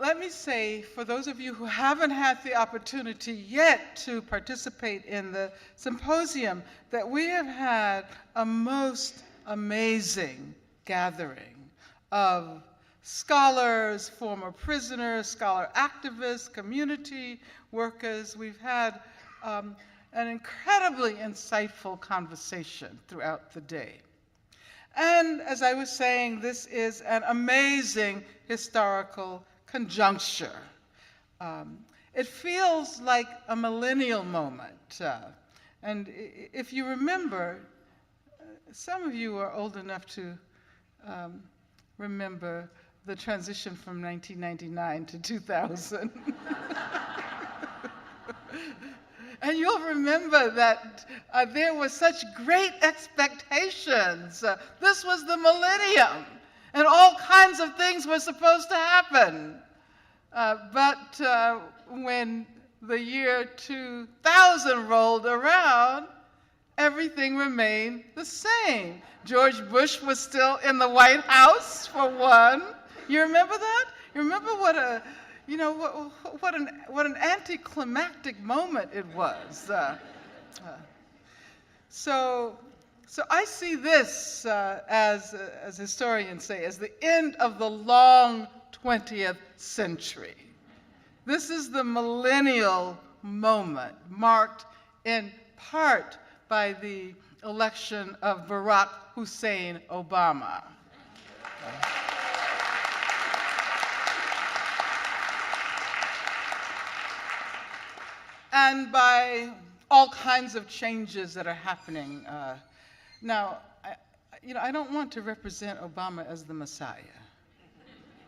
let me say, for those of you who haven't had the opportunity yet to participate in the symposium, that we have had a most amazing gathering of scholars, former prisoners, scholar activists, community workers. We've had an incredibly insightful conversation throughout the day. And as I was saying, this is an amazing historical conjuncture. It feels like a millennial moment. And if you remember, some of you are old enough to remember the transition from 1999 to 2000. And you'll remember that there were such great expectations. This was the millennium, and all kinds of things were supposed to happen. But when the year 2000 rolled around, everything remained the same. George Bush was still in the White House, for one. You remember that? You remember what an anticlimactic moment it was. So I see this, as historians say, as the end of the long 20th century. This is the millennial moment, marked in part by the election of Barack Hussein Obama. And by all kinds of changes that are happening. Now, I don't want to represent Obama as the Messiah,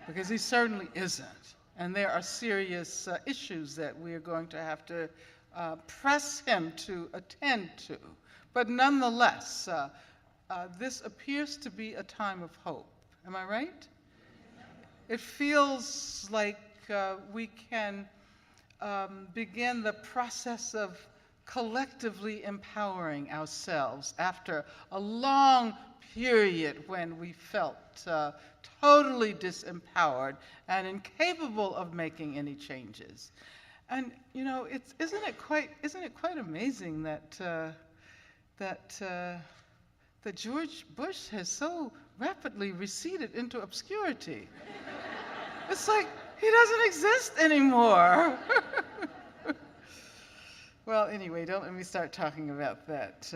because he certainly isn't. And there are serious issues that we are going to have to press him to attend to. But nonetheless, this appears to be a time of hope. Am I right? It feels like we can begin the process of collectively empowering ourselves after a long period when we felt totally disempowered and incapable of making any changes. And isn't it quite amazing that that George Bush has so rapidly receded into obscurity? It's like he doesn't exist anymore. Well, anyway, don't let me start talking about that.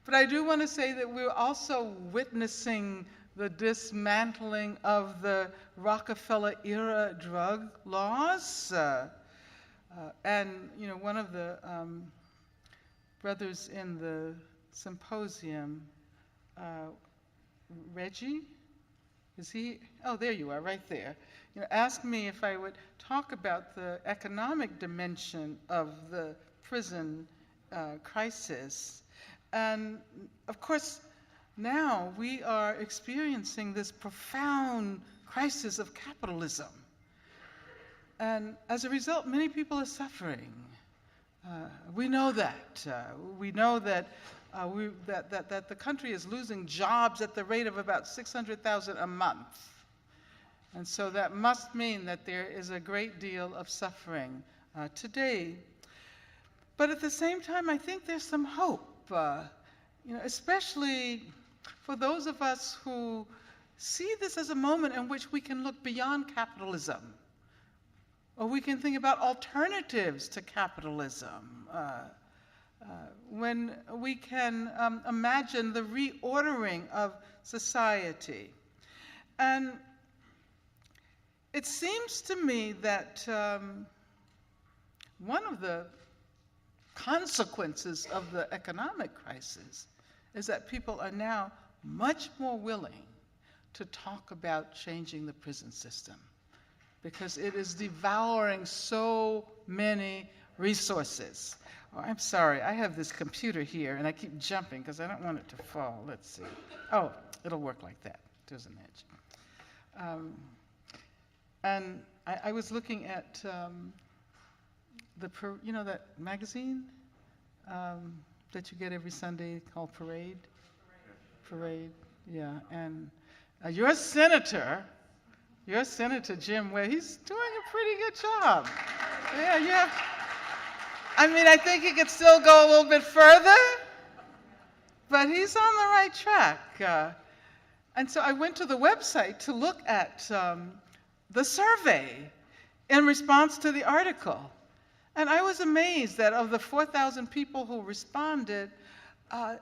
But I do want to say that we're also witnessing the dismantling of the Rockefeller-era drug laws. And one of the brothers in the symposium, Reggie, is he? Oh, there you are, right there. Asked me if I would talk about the economic dimension of the prison crisis. And of course, now we are experiencing this profound crisis of capitalism. And as a result, many people are suffering. We know that. We know that that the country is losing jobs at the rate of about 600,000 a month. And so that must mean that there is a great deal of suffering today. But at the same time, I think there's some hope, especially for those of us who see this as a moment in which we can look beyond capitalism, or we can think about alternatives to capitalism, when we can imagine the reordering of society. And it seems to me that one of the consequences of the economic crisis is that people are now much more willing to talk about changing the prison system, because it is devouring so many resources. Oh, I'm sorry, I have this computer here and I keep jumping because I don't want it to fall. Let's see. Oh, it'll work like that. There's an edge. And I was looking at that magazine that you get every Sunday called Parade? Parade, yeah. And your senator your Senator Jim Ware, he's doing a pretty good job. Yeah, you have, I mean, I think he could still go a little bit further, but he's on the right track. And so I went to the website to look at the survey in response to the article. And I was amazed that of the 4,000 people who responded,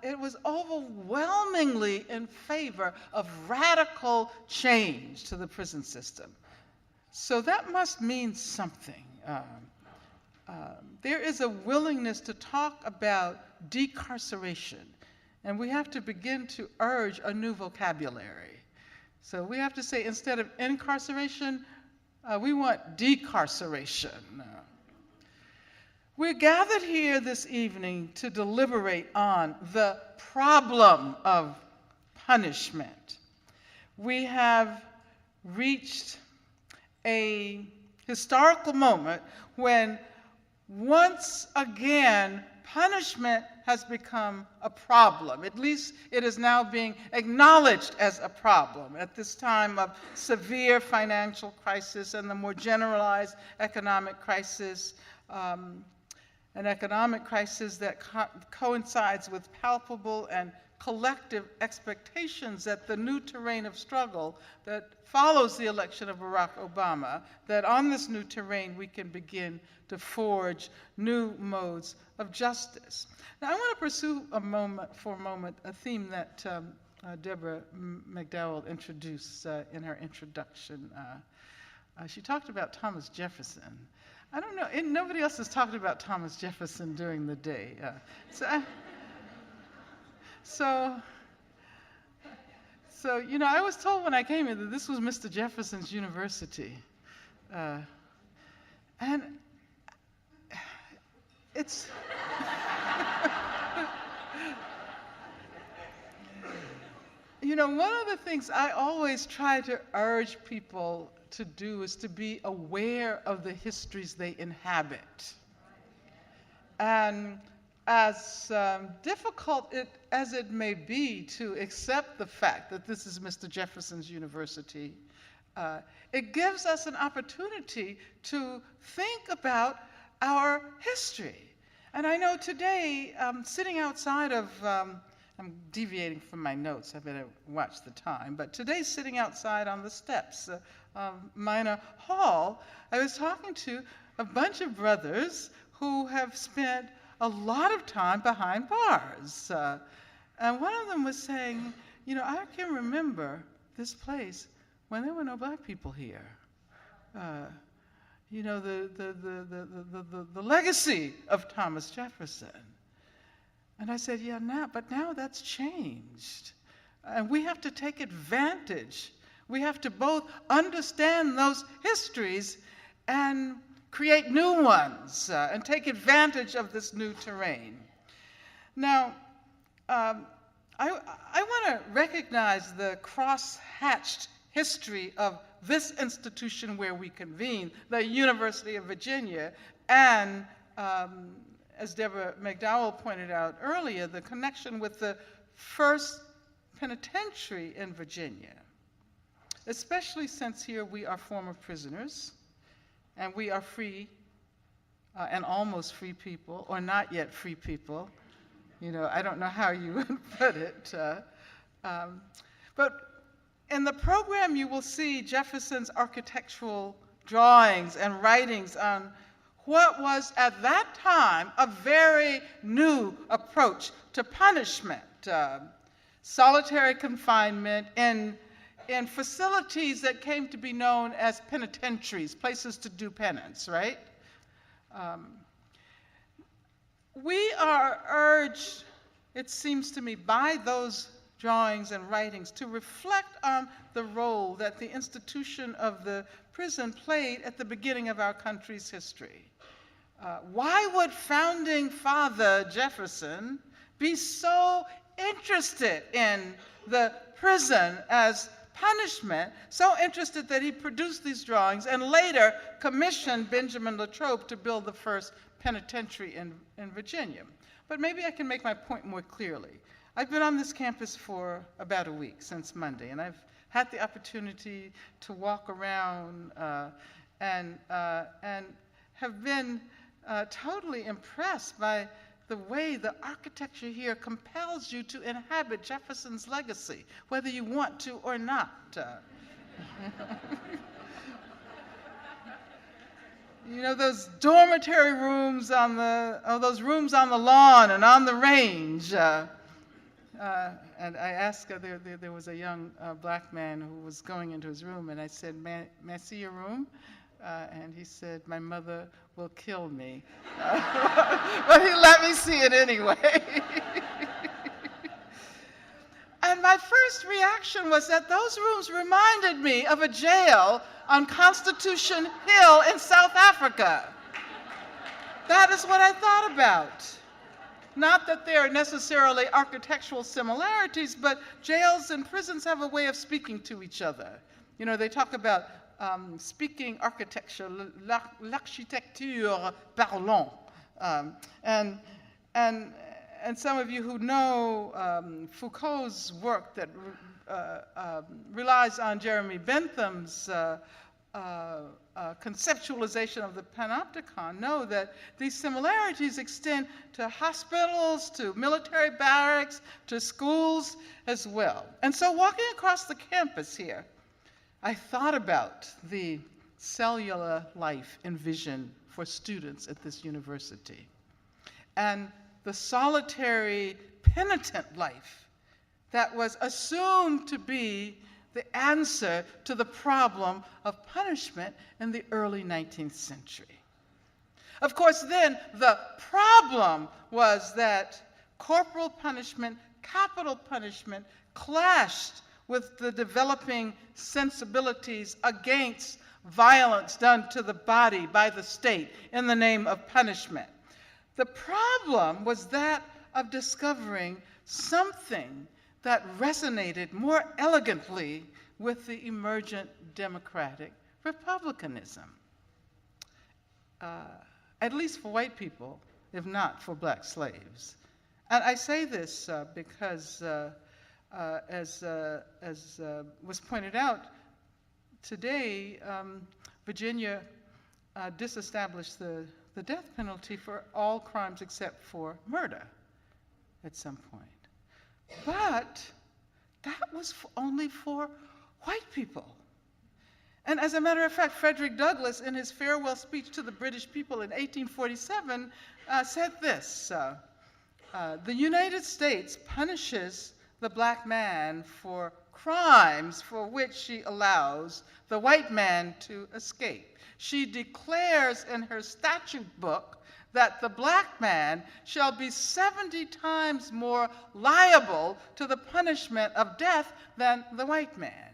it was overwhelmingly in favor of radical change to the prison system. So that must mean something. There is a willingness to talk about decarceration, and we have to begin to urge a new vocabulary. So we have to say, instead of incarceration, we want decarceration. We're gathered here this evening to deliberate on the problem of punishment. We have reached a historical moment when once again punishment has become a problem. At least it is now being acknowledged as a problem at this time of severe financial crisis and the more generalized economic crisis, an economic crisis that coincides with palpable and collective expectations that the new terrain of struggle that follows the election of Barack Obama, that on this new terrain we can begin to forge new modes of justice. Now I want to pursue for a moment a theme that Deborah McDowell introduced in her introduction. She talked about Thomas Jefferson. I don't know, nobody else has talked about Thomas Jefferson during the day. So, you know, I was told when I came here that this was Mr. Jeffersons University. And it's, you know, one of the things I always try to urge people to do is to be aware of the histories they inhabit. And as difficult as it may be to accept the fact that this is Mr. Jefferson's University, it gives us an opportunity to think about our history. And I know today, sitting outside of, I'm deviating from my notes, I better watch the time, but today sitting outside on the steps of Minor Hall, I was talking to a bunch of brothers who have spent a lot of time behind bars. And one of them was saying, you know, I can remember this place when there were no black people here. You know, the legacy of Thomas Jefferson. And I said, yeah, but now that's changed. And we have to take advantage. We have to both understand those histories and create new ones and take advantage of this new terrain. Now, I want to recognize the cross-hatched history of this institution where we convene, the University of Virginia, and as Deborah McDowell pointed out earlier, the connection with the first penitentiary in Virginia, especially since here we are former prisoners, and we are free and almost free people, or not yet free people. You know, I don't know how you would put it. But in the program, you will see Jefferson's architectural drawings and writings on what was at that time a very new approach to punishment, solitary confinement in facilities that came to be known as penitentiaries, places to do penance, right? We are urged, it seems to me, by those drawings and writings to reflect on the role that the institution of the prison played at the beginning of our country's history. Why would founding father Jefferson be so interested in the prison as punishment, so interested that he produced these drawings and later commissioned Benjamin Latrobe to build the first penitentiary in Virginia? But maybe I can make my point more clearly. I've been on this campus for about a week, since Monday, and I've had the opportunity to walk around and have been totally impressed by the way the architecture here compels you to inhabit Jefferson's legacy, whether you want to or not. You know, those dormitory rooms on those rooms on the lawn and on the range. And I asked, there was a young black man who was going into his room, and I said, may I see your room? And he said, my mother will kill me. But he let me see it anyway. And my first reaction was that those rooms reminded me of a jail on Constitution Hill in South Africa. That is what I thought about. Not that there are necessarily architectural similarities, but jails and prisons have a way of speaking to each other. You know, they talk about speaking architecture, l'architecture parlant. And some of you who know Foucault's work that relies on Jeremy Bentham's conceptualization of the panopticon know that these similarities extend to hospitals, to military barracks, to schools as well. And so walking across the campus here, I thought about the cellular life envisioned for students at this university and the solitary penitent life that was assumed to be the answer to the problem of punishment in the early 19th century. Of course, then the problem was that corporal punishment, capital punishment clashed with the developing sensibilities against violence done to the body by the state in the name of punishment. The problem was that of discovering something that resonated more elegantly with the emergent democratic republicanism, at least for white people, if not for black slaves. And I say this because, as was pointed out today, Virginia disestablished the death penalty for all crimes except for murder at some point. But that was only for white people. And as a matter of fact, Frederick Douglass, in his farewell speech to the British people in 1847, said this, the United States punishes the black man for crimes for which she allows the white man to escape. She declares in her statute book that the black man shall be 70 times more liable to the punishment of death than the white man.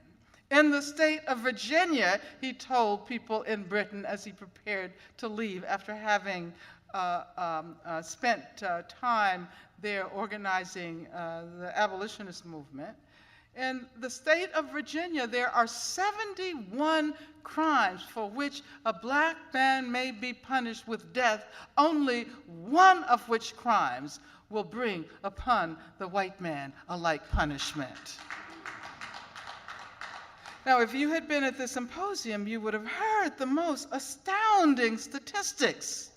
In the state of Virginia, he told people in Britain as he prepared to leave after having spent time there organizing the abolitionist movement. In the state of Virginia, there are 71 crimes for which a black man may be punished with death, only one of which crimes will bring upon the white man a like punishment. Now, if you had been at the symposium, you would have heard the most astounding statistics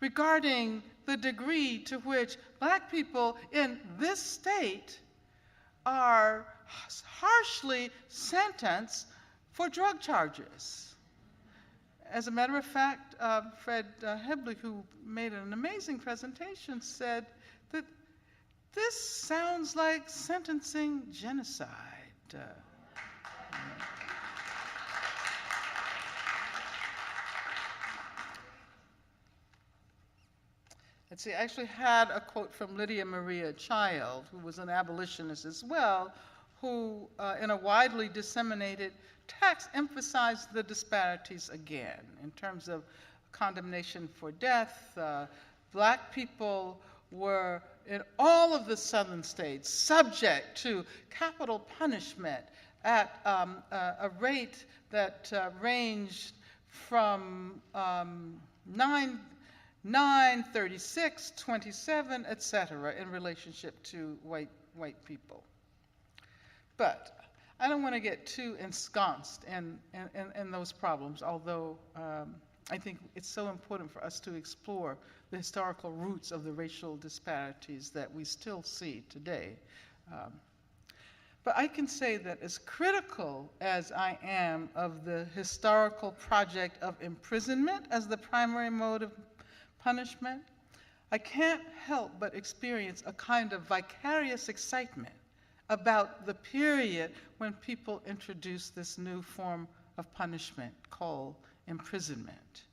regarding the degree to which black people in this state are harshly sentenced for drug charges. As a matter of fact, Fred Hebley, who made an amazing presentation, said that this sounds like sentencing genocide. Let's see, I actually had a quote from Lydia Maria Child, who was an abolitionist as well, who, in a widely disseminated text, emphasized the disparities again in terms of condemnation for death. Black people were, in all of the southern states, subject to capital punishment at a rate that ranged from 9, 36, 27, etc., in relationship to white people. But I don't want to get too ensconced in those problems, although I think it's so important for us to explore the historical roots of the racial disparities that we still see today. But I can say that as critical as I am of the historical project of imprisonment as the primary mode of punishment, I can't help but experience a kind of vicarious excitement about the period when people introduced this new form of punishment called imprisonment.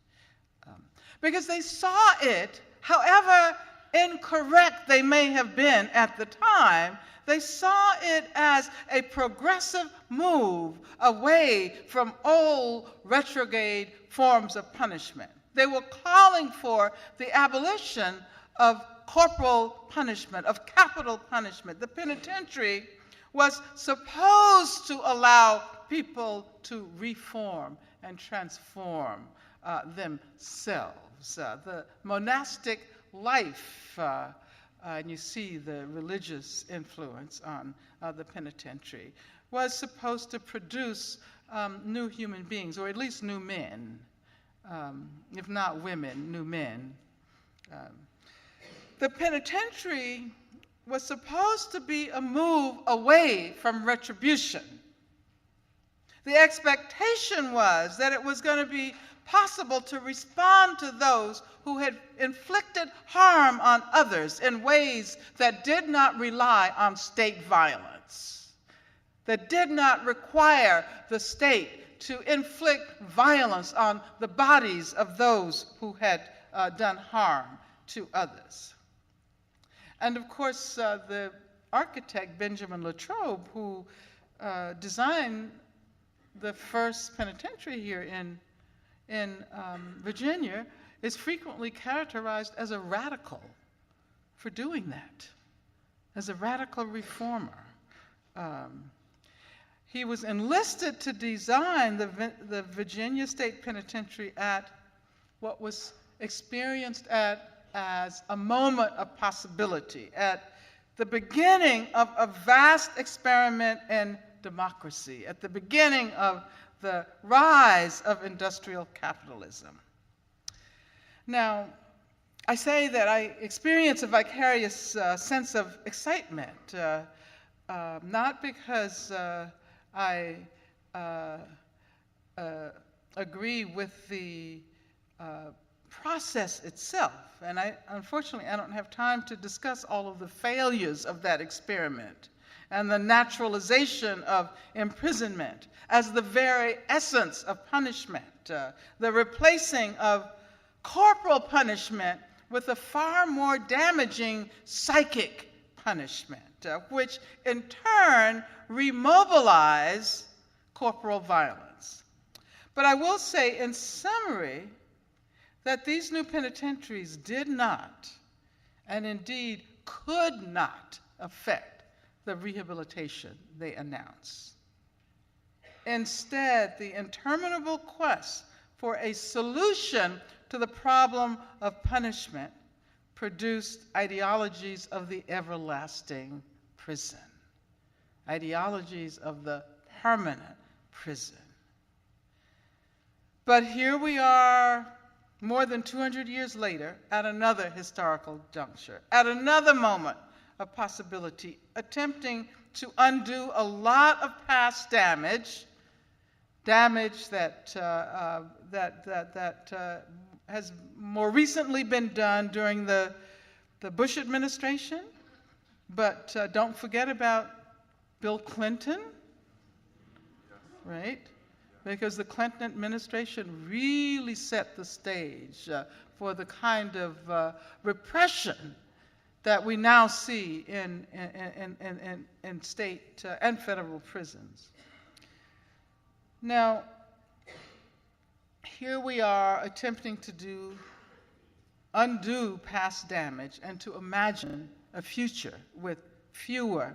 Because they saw it, however incorrect they may have been at the time, they saw it as a progressive move away from old retrograde forms of punishment. They were calling for the abolition of corporal punishment, of capital punishment. The penitentiary was supposed to allow people to reform and transform themselves. The monastic life, and you see the religious influence on the penitentiary, was supposed to produce new human beings, or at least new men, if not women, new men. The penitentiary was supposed to be a move away from retribution. The expectation was that it was going to be possible to respond to those who had inflicted harm on others in ways that did not rely on state violence, that did not require the state to inflict violence on the bodies of those who had done harm to others. And of course, the architect Benjamin Latrobe, who designed the first penitentiary here in Virginia, is frequently characterized as a radical for doing that, as a radical reformer. He was enlisted to design the Virginia State Penitentiary at what was experienced as a moment of possibility, at the beginning of a vast experiment in democracy, at the beginning of the rise of industrial capitalism. Now, I say that I experience a vicarious sense of excitement, not because I agree with the process itself, and unfortunately I don't have time to discuss all of the failures of that experiment and the naturalization of imprisonment as the very essence of punishment, the replacing of corporal punishment with a far more damaging psychic punishment, which in turn remobilize corporal violence. But I will say in summary that these new penitentiaries did not, and indeed could not, affect the rehabilitation they announced. Instead, the interminable quest for a solution to the problem of punishment produced ideologies of the everlasting prison, ideologies of the permanent prison. But here we are, more than 200 years later, at another historical juncture, at another moment of possibility, attempting to undo a lot of past damage that has more recently been done during the Bush administration. But don't forget about Bill Clinton, right? Because the Clinton administration really set the stage for the kind of repression that we now see in state and federal prisons. Now, here we are attempting to undo past damage and to imagine a future with fewer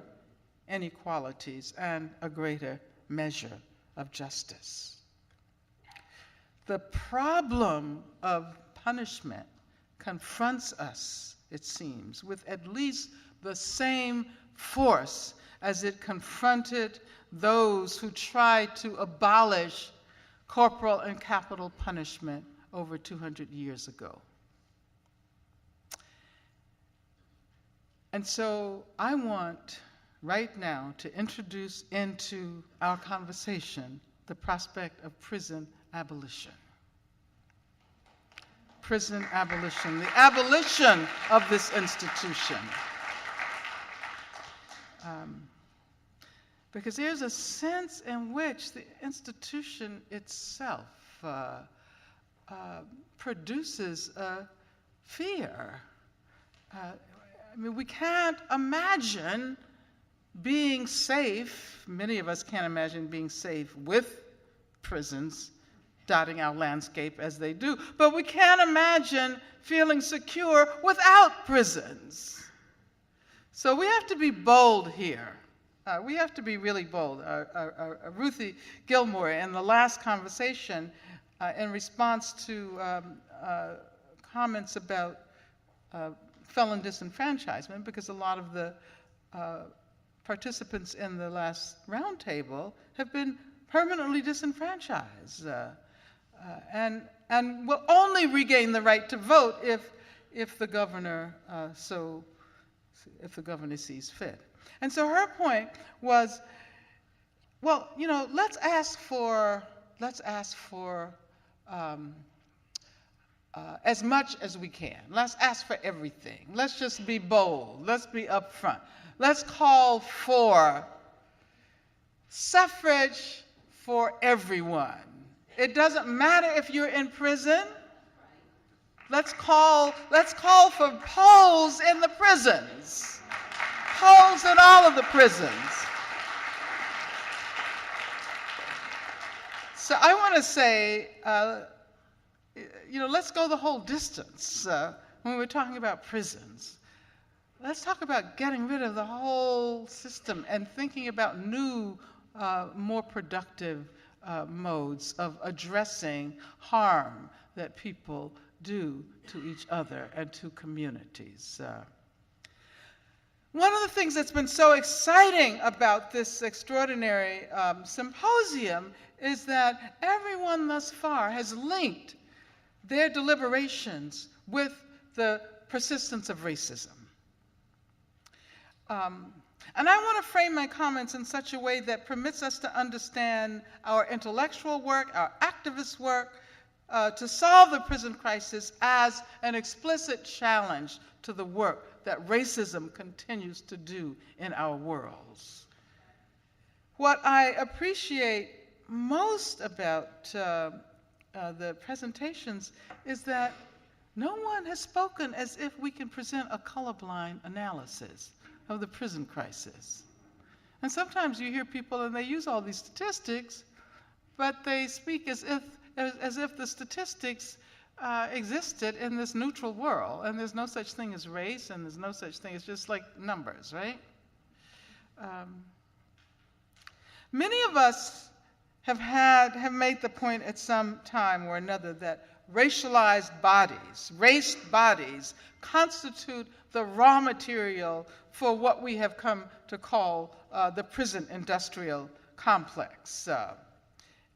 inequalities and a greater measure of justice. The problem of punishment confronts us, it seems, with at least the same force as it confronted those who tried to abolish corporal and capital punishment over 200 years ago. And so I want right now to introduce into our conversation the prospect of prison abolition. Prison abolition, the abolition of this institution. Because there's a sense in which the institution itself produces fear. I mean, we can't imagine being safe. Many of us can't imagine being safe with prisons dotting our landscape as they do, but we can't imagine feeling secure without prisons. So we have to be bold here. We have to be really bold. Ruthie Gilmore, in the last conversation, in response to comments about felon disenfranchisement, because a lot of the participants in the last roundtable have been permanently disenfranchised and will only regain the right to vote if the governor sees fit. And so her point was, well, you know, let's ask for as much as we can. Let's ask for everything. Let's just be bold. Let's be upfront. Let's call for suffrage for everyone. It doesn't matter if you're in prison. Let's call for polls in the prisons. Polls in all of the prisons. So I want to say, you know, let's go the whole distance when we're talking about prisons. Let's talk about getting rid of the whole system and thinking about new, more productive modes of addressing harm that people do to each other and to communities. One of the things that's been so exciting about this extraordinary symposium is that everyone thus far has linked their deliberations with the persistence of racism. And I want to frame my comments in such a way that permits us to understand our intellectual work, our activist work, to solve the prison crisis as an explicit challenge to the work that racism continues to do in our worlds. What I appreciate most about the presentations is that no one has spoken as if we can present a colorblind analysis of the prison crisis. And sometimes you hear people and they use all these statistics, but they speak as if the statistics existed in this neutral world, and there's no such thing as race, and there's no such thing, it's just like numbers, right? Many of us have made the point at some time or another that racialized bodies, raced bodies, constitute the raw material for what we have come to call the prison industrial complex.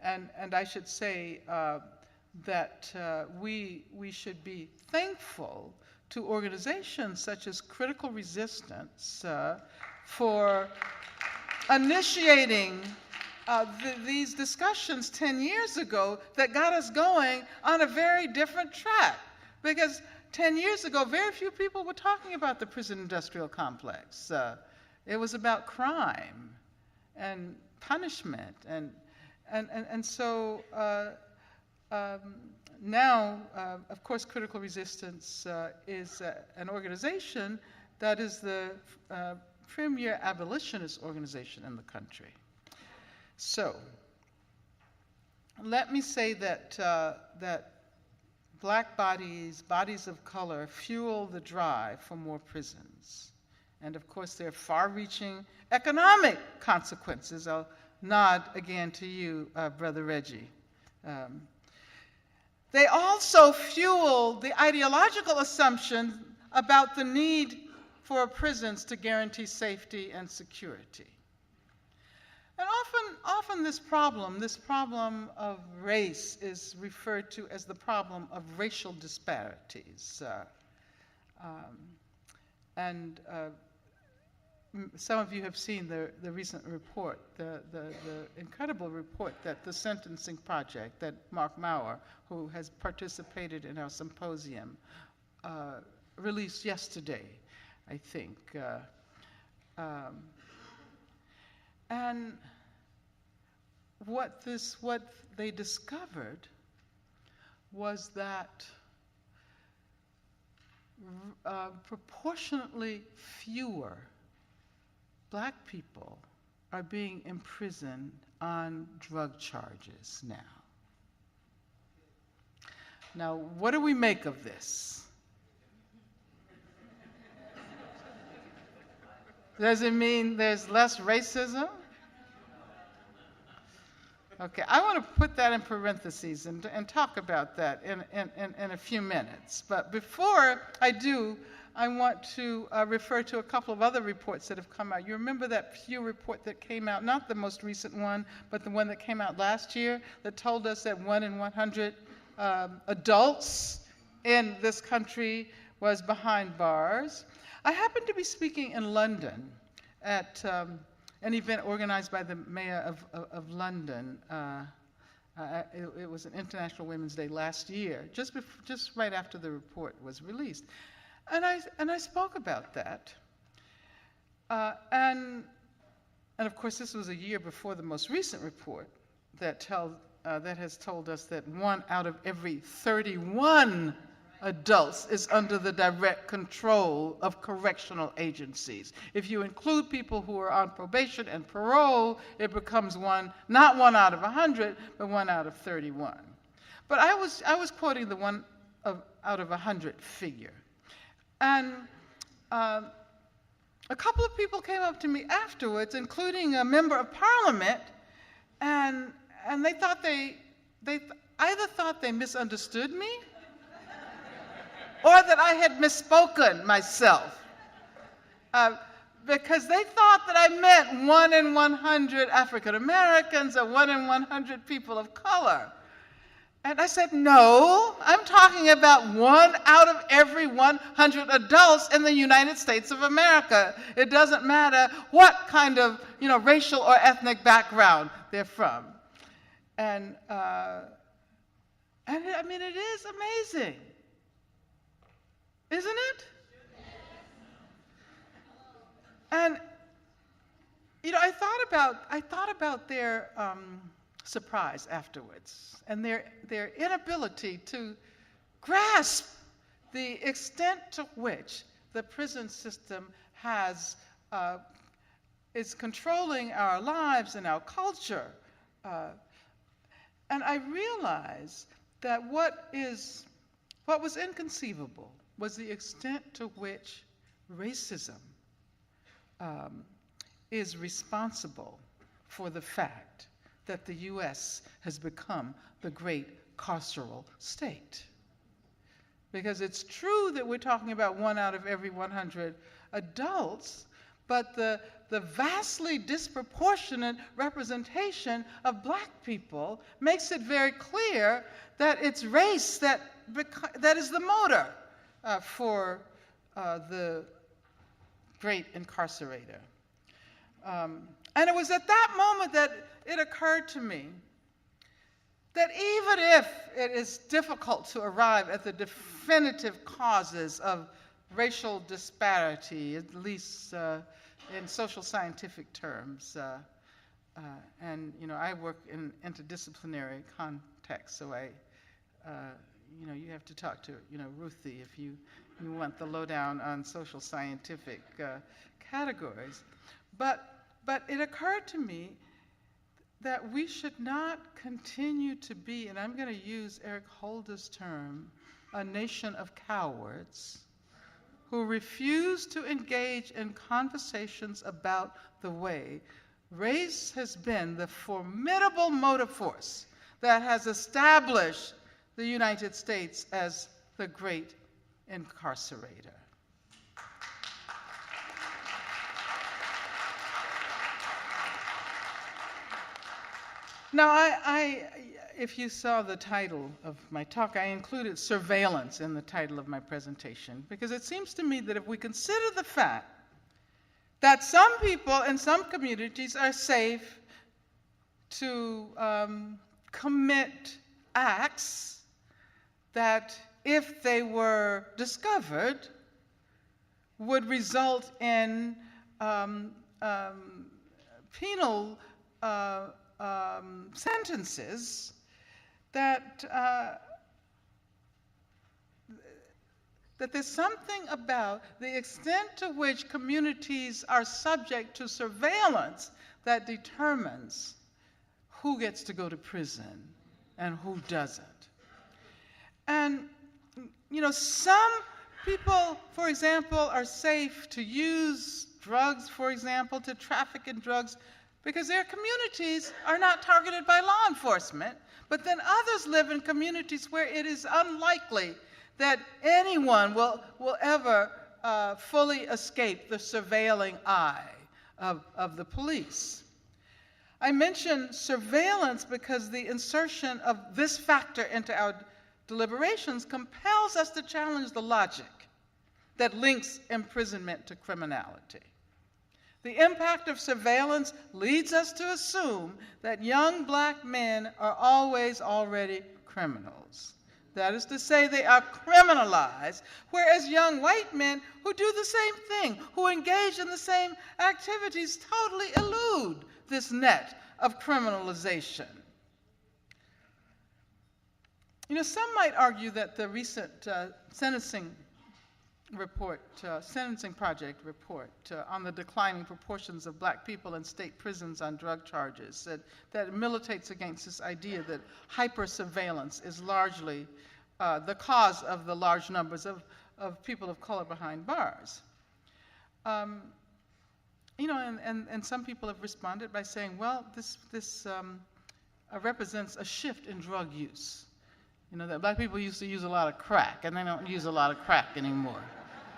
And I should say that we should be thankful to organizations such as Critical Resistance for initiating these discussions 10 years ago that got us going on a very different track. Because 10 years ago, very few people were talking about the prison industrial complex. It was about crime and punishment. And so now, of course, Critical Resistance is an organization that is the premier abolitionist organization in the country. So, let me say that Black bodies, bodies of color, fuel the drive for more prisons. And of course, there are far-reaching economic consequences. I'll nod again to you, Brother Reggie. They also fuel the ideological assumption about the need for prisons to guarantee safety and security. And often this problem of race is referred to as the problem of racial disparities. And some of you have seen the recent report, the incredible report that the Sentencing Project, that Mark Maurer, who has participated in our symposium, released yesterday, I think. And what they discovered was that proportionately fewer Black people are being imprisoned on drug charges now. Now, what do we make of this? Does it mean there's less racism? Okay, I want to put that in parentheses and talk about that in a few minutes. But before I do, I want to refer to a couple of other reports that have come out. You remember that Pew report that came out, not the most recent one, but the one that came out last year that told us that 1 in 100 adults in this country was behind bars. I happened to be speaking in London at an event organized by the mayor of London. It was an International Women's Day last year, just right after the report was released. And I spoke about that. And of course, this was a year before the most recent report that has told us that 1 out of every 31 adults is under the direct control of correctional agencies. If you include people who are on probation and parole, it becomes not 1 out of 100, but 1 out of 31. But I was quoting the 1 out of 100 figure. And a couple of people came up to me afterwards, including a member of parliament, and they thought they either thought they misunderstood me or that I had misspoken myself, because they thought that I meant 1 in 100 African Americans or 1 in 100 people of color. And I said, no, I'm talking about 1 out of every 100 adults in the United States of America. It doesn't matter what kind of racial or ethnic background they're from. And I mean, it is amazing. Isn't it? And I thought about their surprise afterwards and their inability to grasp the extent to which the prison system is controlling our lives and our culture. And I realized that what was inconceivable was the extent to which racism is responsible for the fact that the U.S. has become the great carceral state. Because it's true that we're talking about 1 out of every 100 adults, but the vastly disproportionate representation of Black people makes it very clear that it's race that is the motor for the great incarcerator. And it was at that moment that it occurred to me that even if it is difficult to arrive at the definitive causes of racial disparity, at least in social scientific terms, and I work in interdisciplinary context, so you have to talk to Ruthie if you want the lowdown on social scientific categories. But it occurred to me that we should not continue to be, and I'm going to use Eric Holder's term, a nation of cowards who refuse to engage in conversations about the way race has been the formidable motive force that has established the United States as the great incarcerator. Now, if you saw the title of my talk, I included surveillance in the title of my presentation, because it seems to me that if we consider the fact that some people in some communities are safe to commit acts that, if they were discovered, would result in penal sentences, that there's something about the extent to which communities are subject to surveillance that determines who gets to go to prison and who doesn't. And, you know, some people, for example, are safe to use drugs, for example, to traffic in drugs, because their communities are not targeted by law enforcement. But then others live in communities where it is unlikely that anyone will ever fully escape the surveilling eye of the police. I mention surveillance because the insertion of this factor into our deliberations compels us to challenge the logic that links imprisonment to criminality. The impact of surveillance leads us to assume that young black men are always already criminals. That is to say, they are criminalized, whereas young white men who do the same thing, who engage in the same activities, totally elude this net of criminalization. You know, some might argue that the recent sentencing project report on the declining proportions of black people in state prisons on drug charges, that militates against this idea that hyper-surveillance is largely the cause of the large numbers of people of color behind bars. You know, and some people have responded by saying, well, this represents a shift in drug use. You know, that black people used to use a lot of crack, and they don't use a lot of crack anymore.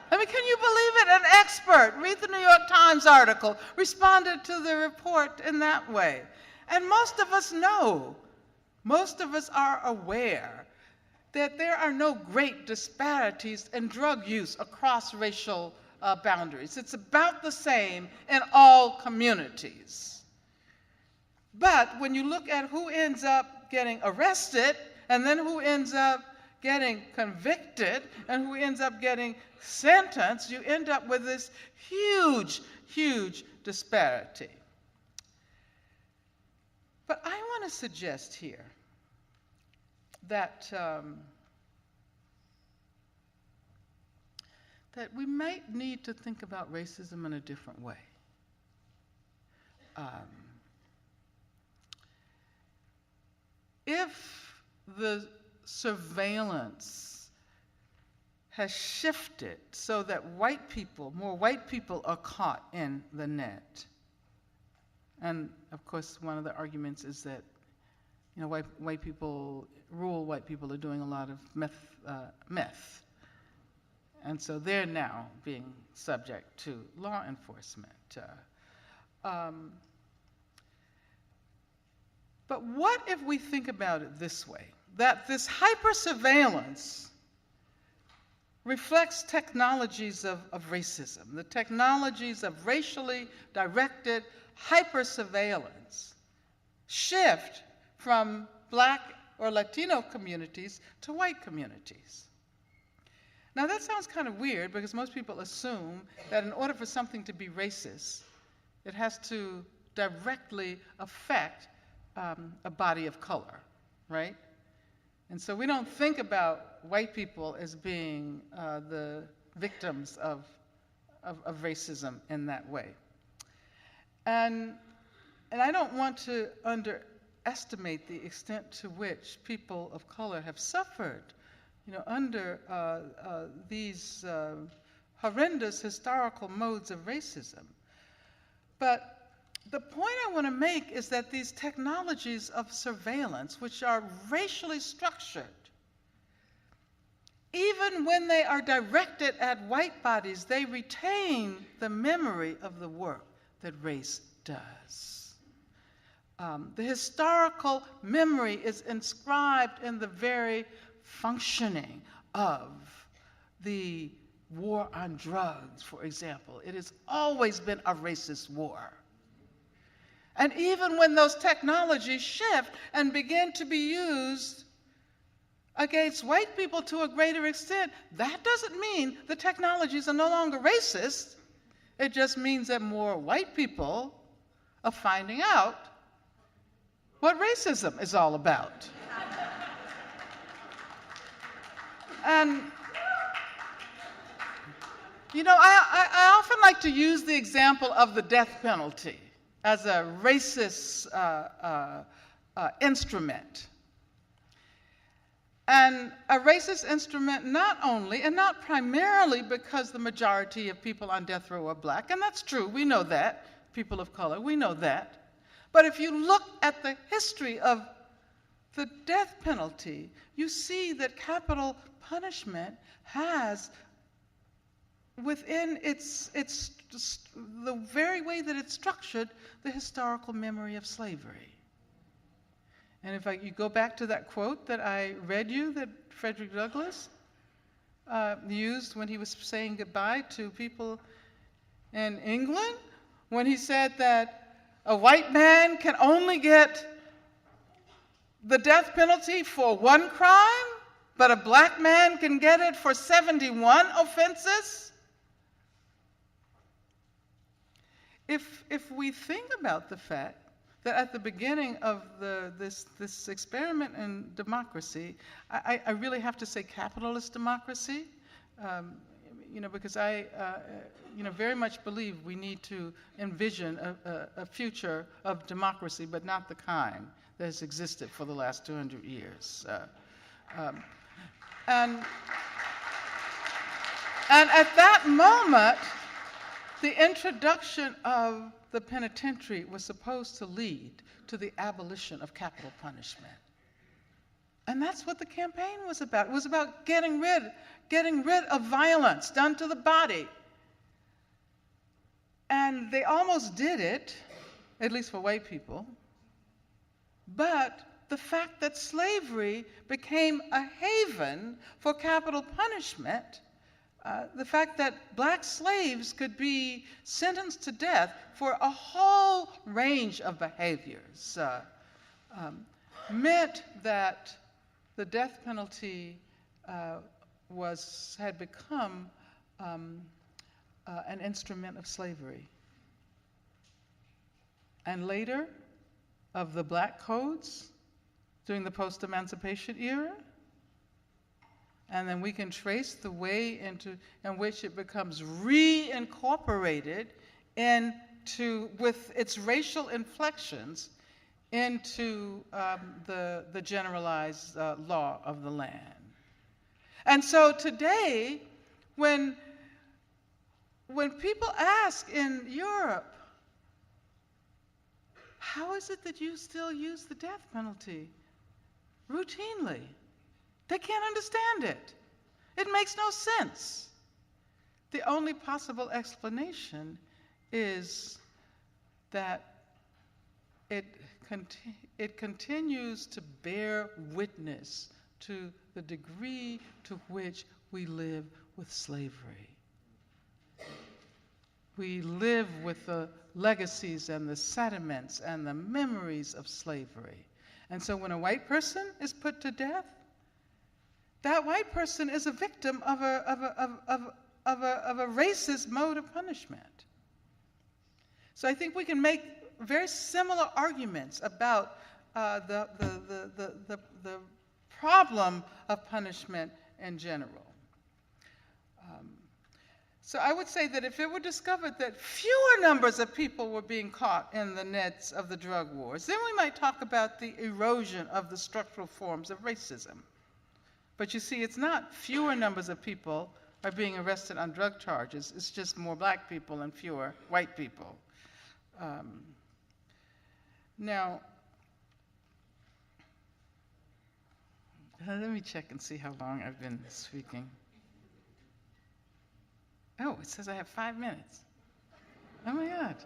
I mean, can you believe it? An expert, read the New York Times article, responded to the report in that way. And most of us know, most of us are aware that there are no great disparities in drug use across racial boundaries. It's about the same in all communities. But when you look at who ends up getting arrested, and then who ends up getting convicted, and who ends up getting sentenced, you end up with this huge, huge disparity. But I want to suggest here that that we might need to think about racism in a different way. If the surveillance has shifted so that more white people are caught in the net. And of course, one of the arguments is that, you know, rural white people are doing a lot of meth. And so they're now being subject to law enforcement. But what if we think about it this way, that this hyper-surveillance reflects technologies of racism, the technologies of racially directed hyper-surveillance shift from black or Latino communities to white communities. Now that sounds kind of weird because most people assume that in order for something to be racist, it has to directly affect a body of color, right? And so we don't think about white people as being the victims of racism in that way. And I don't want to underestimate the extent to which people of color have suffered, you know, under these horrendous historical modes of racism. But the point I want to make is that these technologies of surveillance, which are racially structured, even when they are directed at white bodies, they retain the memory of the work that race does. The historical memory is inscribed in the very functioning of the war on drugs, for example. It has always been a racist war. And even when those technologies shift and begin to be used against white people to a greater extent, that doesn't mean the technologies are no longer racist. It just means that more white people are finding out what racism is all about. And, you know, I often like to use the example of the death penalty as a racist instrument. And a racist instrument not only, and not primarily because the majority of people on death row are black, and that's true, we know that, people of color, we know that. But if you look at the history of the death penalty, you see that capital punishment has, within the very way that it's structured, the historical memory of slavery. And if you go back to that quote that I read you, that Frederick Douglass used when he was saying goodbye to people in England, when he said that a white man can only get the death penalty for one crime, but a black man can get it for 71 offenses. If we think about the fact that at the beginning of this experiment in democracy, I really have to say capitalist democracy, you know, because I you know, very much believe we need to envision a future of democracy, but not the kind that has existed for the last 200 years. And at that moment, the introduction of the penitentiary was supposed to lead to the abolition of capital punishment. And that's what the campaign was about. It was about getting rid of violence done to the body. And they almost did it, at least for white people. But the fact that slavery became a haven for capital punishment, the fact that black slaves could be sentenced to death for a whole range of behaviors, meant that the death penalty had become an instrument of slavery. And later, of the black codes during the post-emancipation era. And then we can trace the way in which it becomes reincorporated with its racial inflections into the generalized law of the land. And so today, when people ask in Europe, how is it that you still use the death penalty routinely? They can't understand it. It makes no sense. The only possible explanation is that it continues to bear witness to the degree to which we live with slavery. We live with the legacies and the sediments and the memories of slavery. And so when a white person is put to death, that white person is a victim of a racist mode of punishment. So I think we can make very similar arguments about the problem of punishment in general. So I would say that if it were discovered that fewer numbers of people were being caught in the nets of the drug wars, then we might talk about the erosion of the structural forms of racism. But you see, it's not fewer numbers of people are being arrested on drug charges, it's just more black people and fewer white people. Now, let me check and see how long I've been speaking. Oh, it says I have 5 minutes. Oh my God.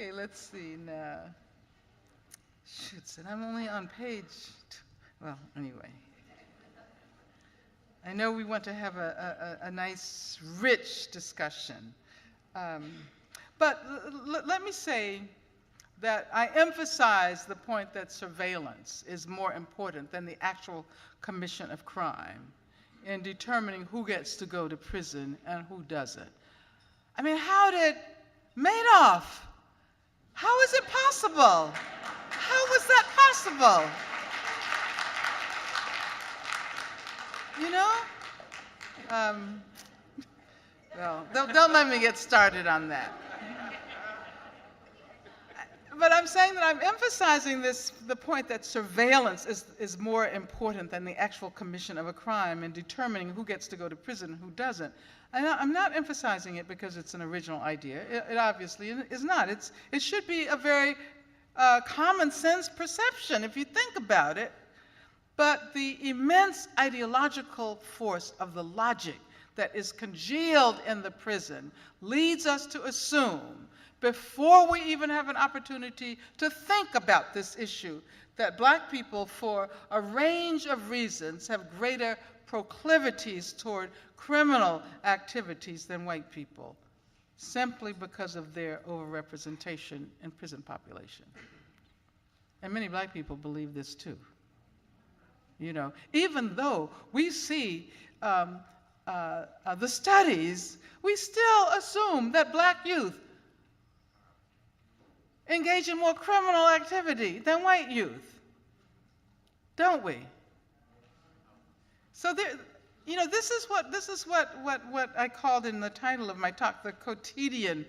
Okay, let's see now. Shoots, and I'm only on page, well, anyway. I know we want to have a nice, rich discussion. But let me say that I emphasize the point that surveillance is more important than the actual commission of crime in determining who gets to go to prison and who doesn't. I mean, how did Madoff, how is it possible? How was that possible? You know? Well, don't let me get started on that. But I'm saying that I'm emphasizing the point that surveillance is more important than the actual commission of a crime in determining who gets to go to prison and who doesn't. I'm not emphasizing it because it's an original idea. It obviously is not. It should be a very common sense perception if you think about it. But the immense ideological force of the logic that is congealed in the prison leads us to assume, before we even have an opportunity to think about this issue, that black people, for a range of reasons, have greater proclivities toward criminal activities than white people, simply because of their overrepresentation in prison population. And many black people believe this too. You know, even though we see the studies, we still assume that black youth engage in more criminal activity than white youth, don't we? So there, you know, this is what I called in the title of my talk the quotidian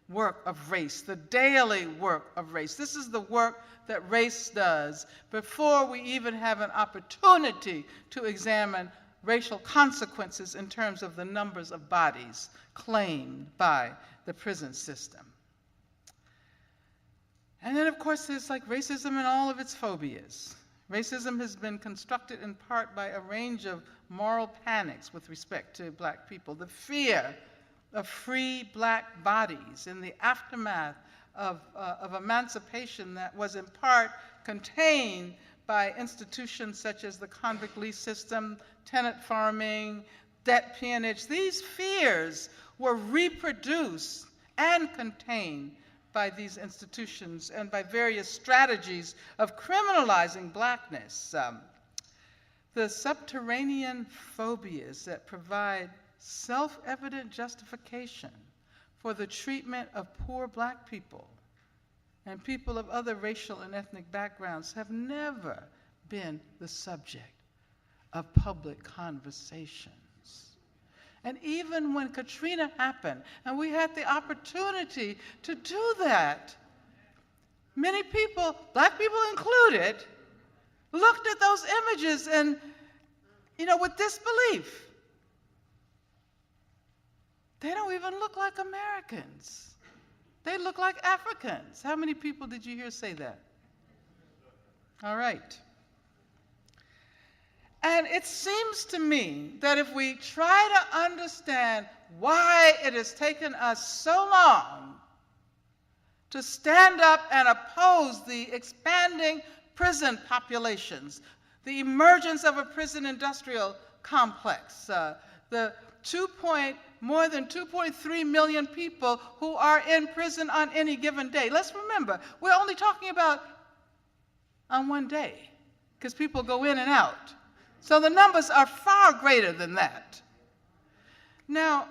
work of race, the daily work of race. This is the work that race does before we even have an opportunity to examine racial consequences in terms of the numbers of bodies claimed by the prison system. And then, of course, there's like racism and all of its phobias. Racism has been constructed in part by a range of moral panics with respect to black people. The fear of free black bodies in the aftermath of emancipation that was in part contained by institutions such as the convict lease system, tenant farming, debt peonage. These fears were reproduced and contained by these institutions and by various strategies of criminalizing blackness. The subterranean phobias that provide self-evident justification for the treatment of poor black people and people of other racial and ethnic backgrounds have never been the subject of public conversations. And even when Katrina happened, and we had the opportunity to do that, many people, black people included, looked at those images and, you know, with disbelief. They don't even look like Americans. They look like Africans. How many people did you hear say that? All right. And it seems to me that if we try to understand why it has taken us so long to stand up and oppose the expanding prison populations, the emergence of a prison industrial complex, the more than 2.3 million people who are in prison on any given day. Let's remember, we're only talking about on one day, because people go in and out. So the numbers are far greater than that. Now,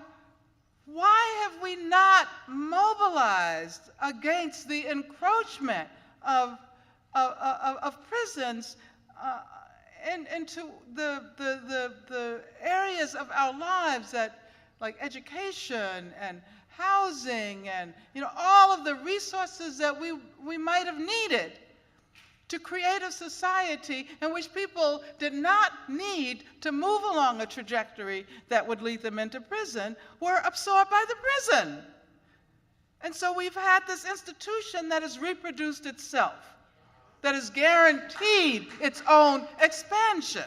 why have we not mobilized against the encroachment of prisons into the areas of our lives that, like education and housing and, you know, all of the resources that we might have needed to create a society in which people did not need to move along a trajectory that would lead them into prison, were absorbed by the prison. And so we've had this institution that has reproduced itself, that has guaranteed its own expansion.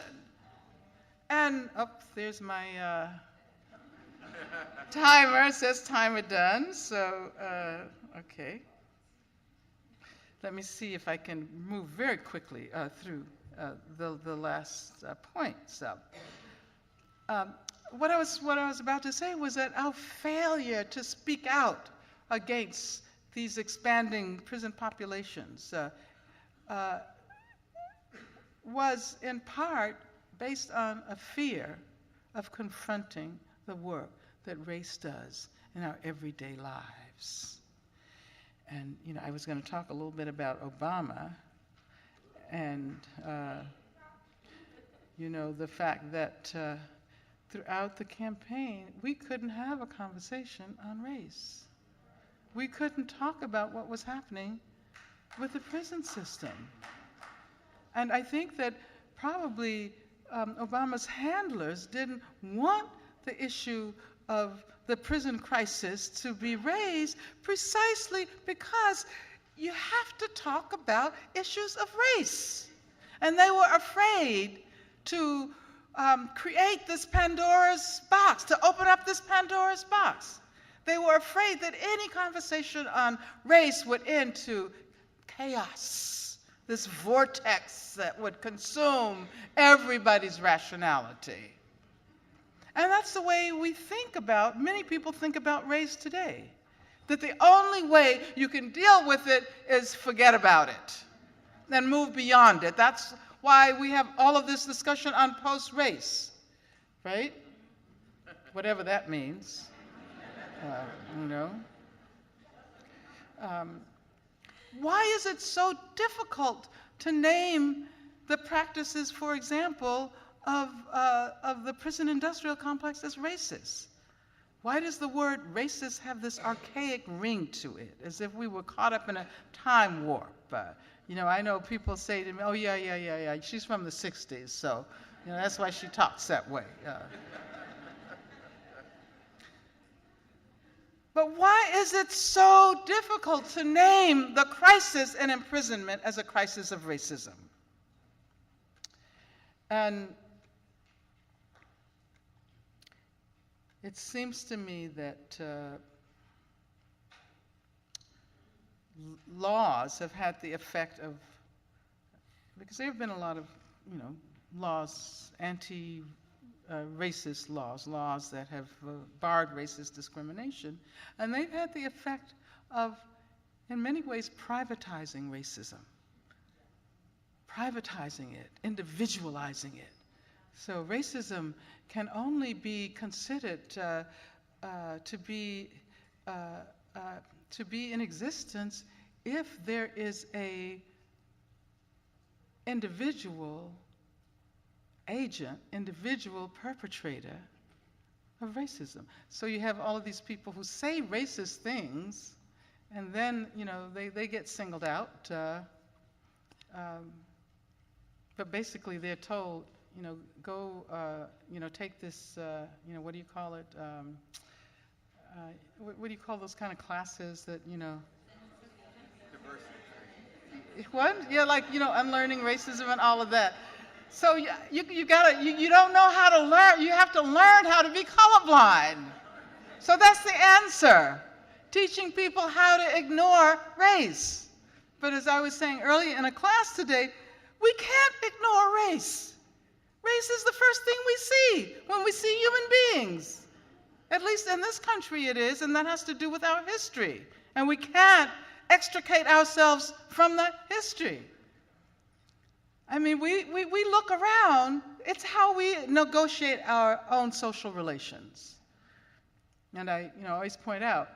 And, oh, there's my timer. It says timer done, so, okay. let me see if I can move very quickly through the last points. What I was about to say was that our failure to speak out against these expanding prison populations was in part based on a fear of confronting the work that race does in our everyday lives. And, I was going to talk a little bit about Obama and, the fact that throughout the campaign, we couldn't have a conversation on race. We couldn't talk about what was happening with the prison system. And I think that probably Obama's handlers didn't want the issue of the prison crisis to be raised precisely because you have to talk about issues of race. And they were afraid to create this Pandoras box, to open up this Pandoras box. They were afraid that any conversation on race would end to chaos, this vortex that would consume everybody's rationality. And that's the way many people think about race today. That the only way you can deal with it is forget about it and move beyond it. That's why we have all of this discussion on post-race, right? Whatever that means, Why is it so difficult to name the practices, for example, of the prison industrial complex as racist? Why does the word racist have this archaic ring to it, as if we were caught up in a time warp? I know people say to me, oh, yeah, she's from the 60s, so that's why she talks that way. But why is it so difficult to name the crisis in imprisonment as a crisis of racism? And it seems to me that laws have had the effect of, because there have been a lot of, laws, anti-racist laws that have barred racist discrimination, and they've had the effect of, in many ways, privatizing racism, privatizing it, individualizing it. So racism can only be considered to be in existence if there is a individual agent, individual perpetrator of racism. So you have all of these people who say racist things, and then they get singled out. But basically, they're told, go, take this, what do you call it? What do you call those kind of classes that, Diversity. What? Yeah, like, unlearning racism and all of that. So you don't know how to learn. You have to learn how to be colorblind. So that's the answer. Teaching people how to ignore race. But as I was saying earlier in a class today, we can't ignore race. Race is the first thing we see when we see human beings. At least in this country it is, and that has to do with our history. And we can't extricate ourselves from that history. I mean, we look around. It's how we negotiate our own social relations. And I always point out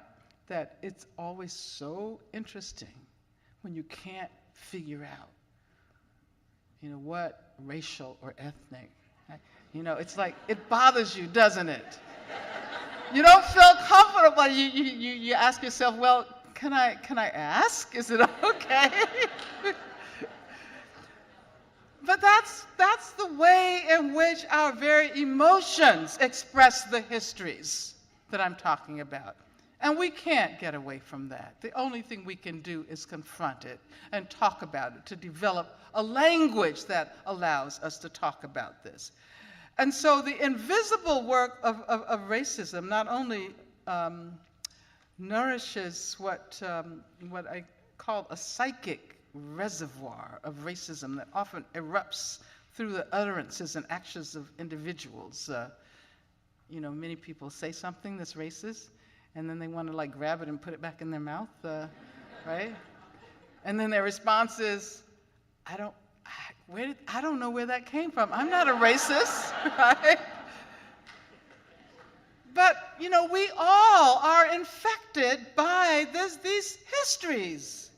that it's always so interesting when you can't figure out, what racial or ethnic. It's like, it bothers you, doesn't it? You don't feel comfortable. You ask yourself, well, can I ask? Is it okay? But that's the way in which our very emotions express the histories that I'm talking about. And we can't get away from that. The only thing we can do is confront it and talk about it, to develop a language that allows us to talk about this. And so the invisible work of racism not only nourishes what I call a psychic reservoir of racism that often erupts through the utterances and actions of individuals. Many people say something that's racist, and then they want to like grab it and put it back in their mouth, right? And then their response is, I don't know where that came from. I'm not a racist, right? But, we all are infected by these histories.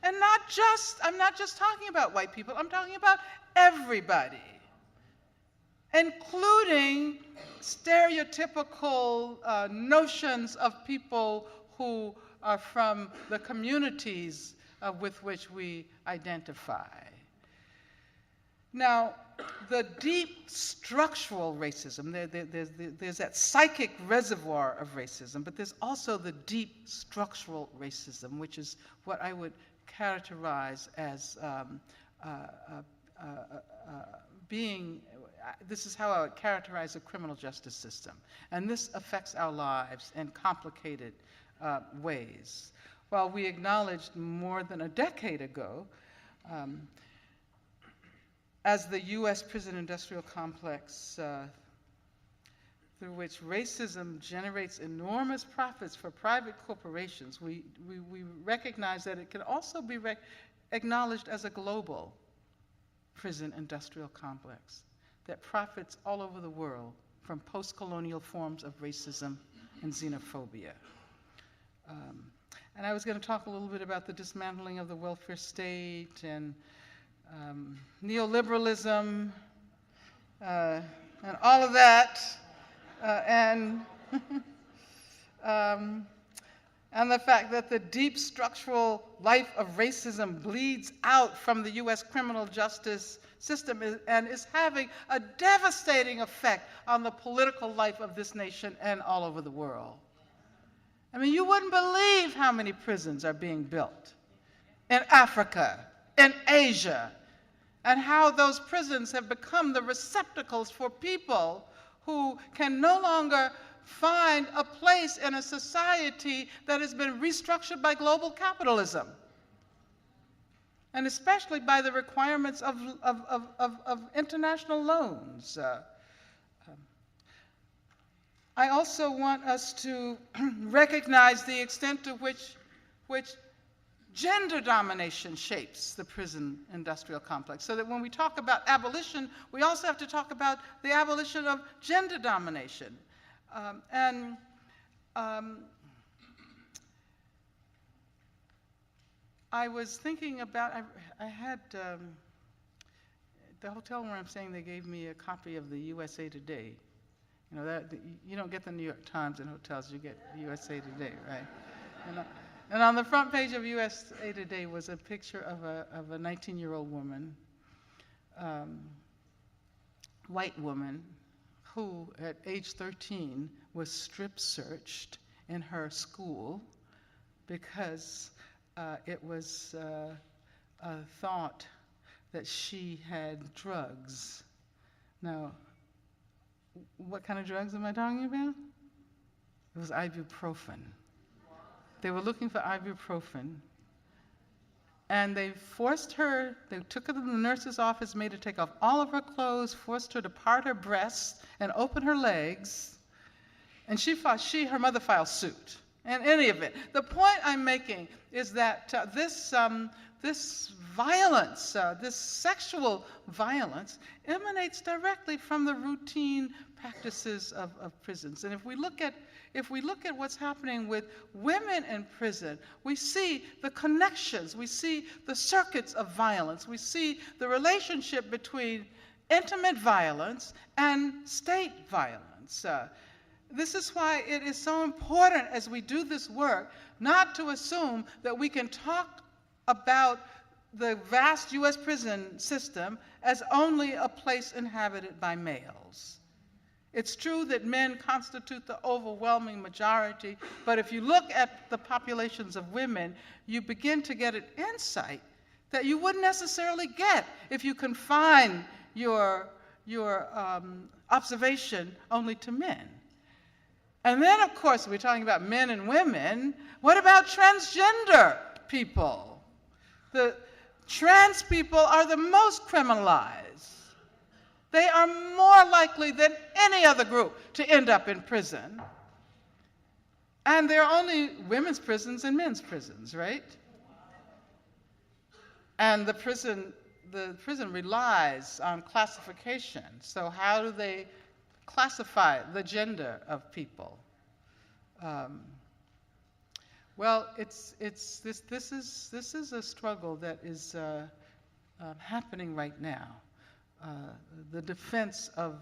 And I'm not just talking about white people, I'm talking about everybody, including stereotypical notions of people who are from the communities with which we identify. Now, the deep structural racism, there's that psychic reservoir of racism, but there's also the deep structural racism, which is what I would characterize as this is how I would characterize the criminal justice system. And this affects our lives in complicated ways. While we acknowledged more than a decade ago, as the U.S. prison industrial complex through which racism generates enormous profits for private corporations, we recognize that it can also be acknowledged as a global prison industrial complex that profits all over the world from post-colonial forms of racism and xenophobia. And I was going to talk a little bit about the dismantling of the welfare state and neoliberalism and all of that, and the fact that the deep structural life of racism bleeds out from the U.S. criminal justice system and is having a devastating effect on the political life of this nation and all over the world. I mean, you wouldn't believe how many prisons are being built in Africa, in Asia, and how those prisons have become the receptacles for people who can no longer find a place in a society that has been restructured by global capitalism, and especially by the requirements of international loans. I also want us to recognize the extent to which gender domination shapes the prison industrial complex, so that when we talk about abolition, we also have to talk about the abolition of gender domination. I was thinking about, I had, the hotel where I'm staying, they gave me a copy of the USA Today. You don't get the New York Times in hotels, you get USA Today, right? And on the front page of USA Today was a picture of a 19-year-old woman, white woman, who at age 13 was strip searched in her school because it was thought that she had drugs. Now, what kind of drugs am I talking about? It was ibuprofen. They were looking for ibuprofen, and they forced her, they took her to the nurse's office, made her take off all of her clothes, forced her to part her breasts and open her legs, and her mother filed suit. In any event, the point I'm making is that this violence, this sexual violence, emanates directly from the routine practices of prisons. And if we look at what's happening with women in prison, we see the connections, we see the circuits of violence, we see the relationship between intimate violence and state violence. This is why it is so important as we do this work not to assume that we can talk about the vast U.S. prison system as only a place inhabited by males. It's true that men constitute the overwhelming majority, but if you look at the populations of women, you begin to get an insight that you wouldn't necessarily get if you confine your observation only to men. And then, of course, we're talking about men and women. What about transgender people? Trans people are the most criminalized. They are more likely than any other group to end up in prison. And there are only women's prisons and men's prisons, right? And the prison relies on classification. So how do they classify the gender of people? Well, this is a struggle that is happening right now. The defense of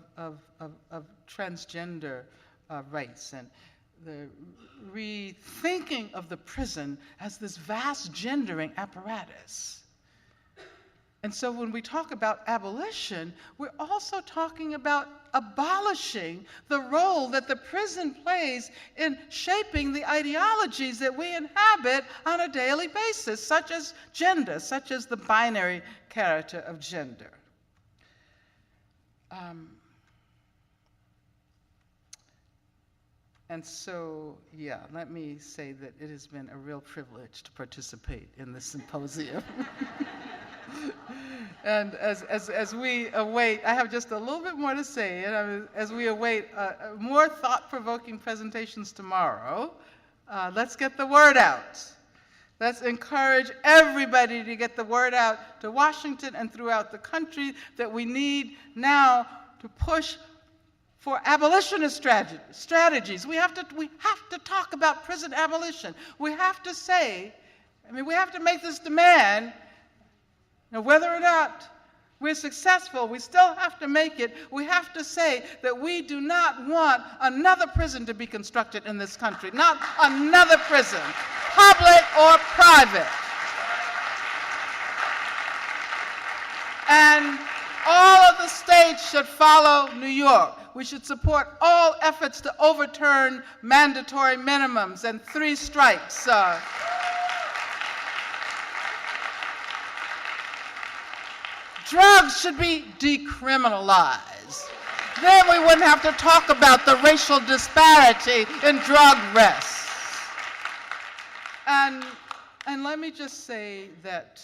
transgender rights and the rethinking of the prison as this vast gendering apparatus. And so when we talk about abolition, we're also talking about abolishing the role that the prison plays in shaping the ideologies that we inhabit on a daily basis, such as gender, such as the binary character of gender. And so, yeah, let me say that it has been a real privilege to participate in this symposium. And as we await, I have just a little bit more to say, and as we await more thought-provoking presentations tomorrow, let's get the word out. Let's encourage everybody to get the word out to Washington and throughout the country that we need now to push for abolitionist strategies. We have to talk about prison abolition. We have to say, we have to make this demand. Now, whether or not we're successful, we still have to make it. We have to say that we do not want another prison to be constructed in this country. Not another prison, public or private. And all of the states should follow New York. We should support all efforts to overturn mandatory minimums and 3 strikes. Drugs should be decriminalized. Then we wouldn't have to talk about the racial disparity in drug rests. And let me just say that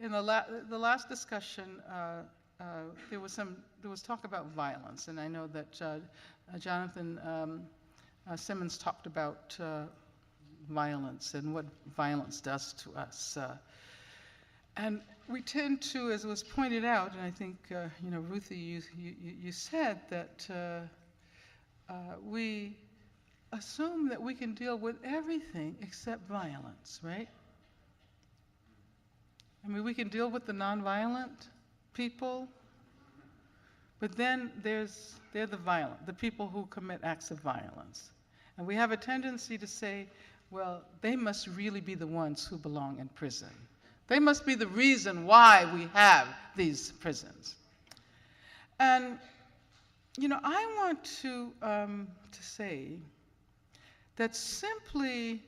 in the last discussion, there was talk about violence, and I know that Jonathan Simmons talked about violence and what violence does to us. And we tend to, as was pointed out, and I think, Ruthie, you said that we assume that we can deal with everything except violence, right? We can deal with the nonviolent people, but then they're the violent, the people who commit acts of violence. And we have a tendency to say, well, they must really be the ones who belong in prison. They must be the reason why we have these prisons. And, I want to say that simply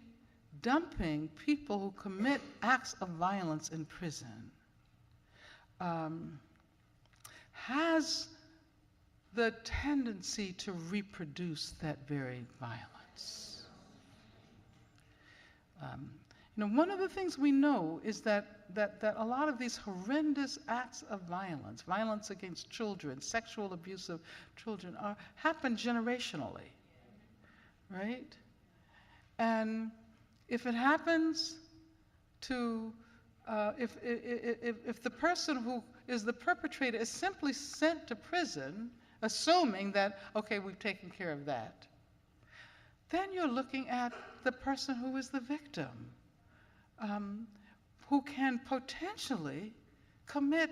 dumping people who commit acts of violence in prison has the tendency to reproduce that very violence. One of the things we know is that a lot of these horrendous acts of violence against children, sexual abuse of children, happen generationally, right? And if it happens to, if the person who is the perpetrator is simply sent to prison, assuming that, okay, we've taken care of that, then you're looking at the person who is the victim, who can potentially commit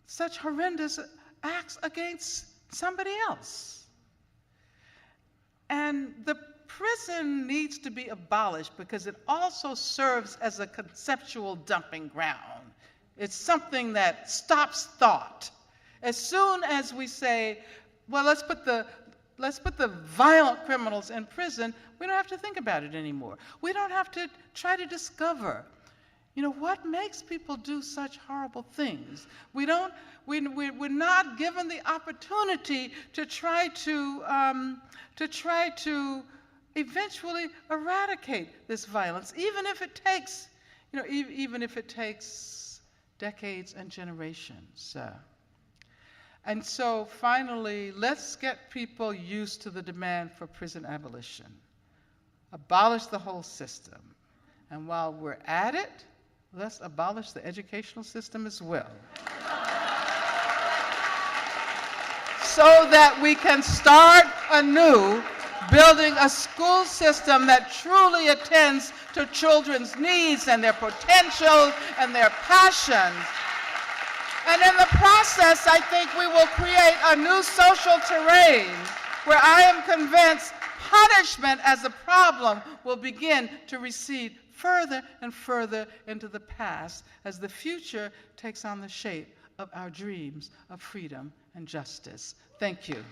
such horrendous acts against somebody else. And the prison needs to be abolished because it also serves as a conceptual dumping ground. It's something that stops thought. As soon as we say, well, let's put the violent criminals in prison, we don't have to think about it anymore. We don't have to try to discover, what makes people do such horrible things. We're not given the opportunity to try to eventually eradicate this violence, even if it takes, even if it takes decades and generations. And so finally, let's get people used to the demand for prison abolition. Abolish the whole system. And while we're at it, let's abolish the educational system as well. So that we can start anew, building a school system that truly attends to children's needs and their potential and their passions. And in the process, I think we will create a new social terrain where I am convinced punishment as a problem will begin to recede further and further into the past as the future takes on the shape of our dreams of freedom and justice. Thank you.